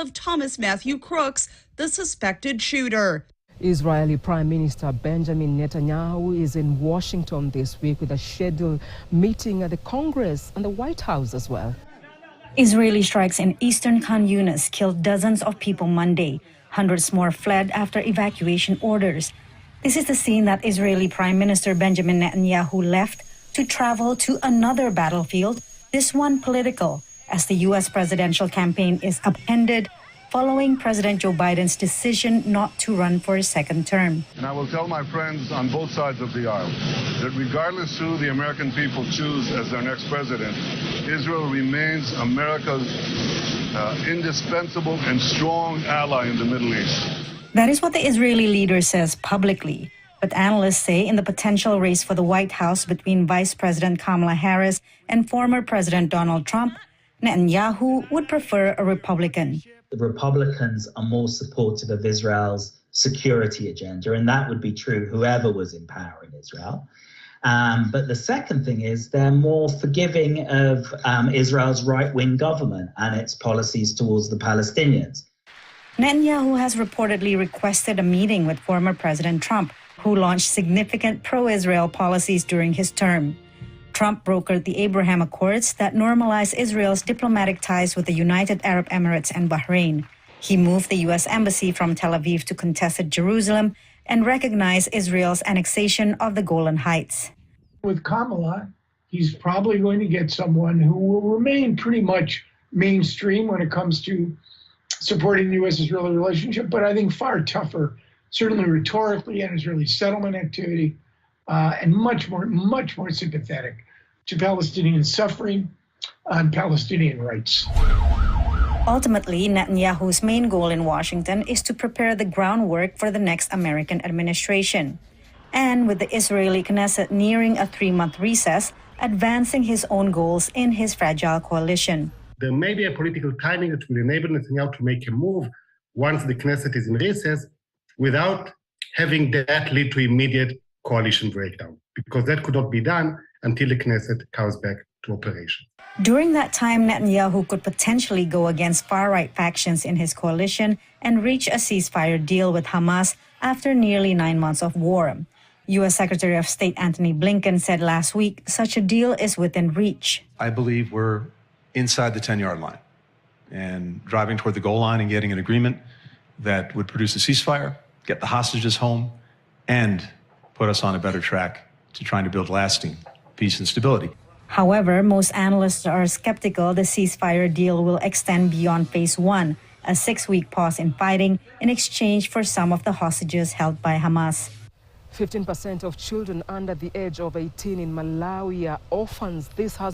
of Thomas Matthew Crooks, the suspected shooter. Israeli Prime Minister Benjamin Netanyahu is in Washington this week with a scheduled meeting at the Congress and the White House as well. Israeli strikes in eastern Khan Yunis killed dozens of people Monday. Hundreds more fled after evacuation orders. This is the scene that Israeli Prime Minister Benjamin Netanyahu left to travel to another battlefield, this one political, as the U.S. presidential campaign is upended following President Joe Biden's decision not to run for a second term. And I will tell my friends on both sides of the aisle that regardless who the American people choose as their next president, Israel remains America's indispensable and strong ally in the Middle East. That is what the Israeli leader says publicly. But analysts say in the potential race for the White House between Vice President Kamala Harris and former President Donald Trump, Netanyahu would prefer a Republican. The Republicans are more supportive of Israel's security agenda, and that would be true whoever was in power in Israel. But the second thing is they're more forgiving of Israel's right-wing government and its policies towards the Palestinians. Netanyahu has reportedly requested a meeting with former President Trump, who launched significant pro-Israel policies during his term. Trump brokered the Abraham Accords that normalize Israel's diplomatic ties with the United Arab Emirates and Bahrain. He moved the U.S. embassy from Tel Aviv to contested Jerusalem and recognized Israel's annexation of the Golan Heights. With Kamala, he's probably going to get someone who will remain pretty much mainstream when it comes to supporting the U.S.-Israeli relationship, but I think far tougher, certainly rhetorically and Israeli settlement activity, and much more sympathetic to Palestinian suffering and Palestinian rights. Ultimately, Netanyahu's main goal in Washington is to prepare the groundwork for the next American administration. And with the Israeli Knesset nearing a 3-month recess, advancing his own goals in his fragile coalition. There may be a political timing that will enable Netanyahu to make a move once the Knesset is in recess without having that lead to immediate coalition breakdown, because that could not be done until the Knesset comes back to operation. During that time, Netanyahu could potentially go against far-right factions in his coalition and reach a ceasefire deal with Hamas after nearly 9 months of war. U.S. Secretary of State Antony Blinken said last week such a deal is within reach. I believe we're inside the 10-yard line and driving toward the goal line and getting an agreement that would produce a ceasefire, get the hostages home, and put us on a better track to trying to build lasting peace and stability. However, most analysts are skeptical the ceasefire deal will extend beyond phase 1, a 6-week pause in fighting in exchange for some of the hostages held by Hamas. 15% of children under the age of 18 in Malawi are orphans. This has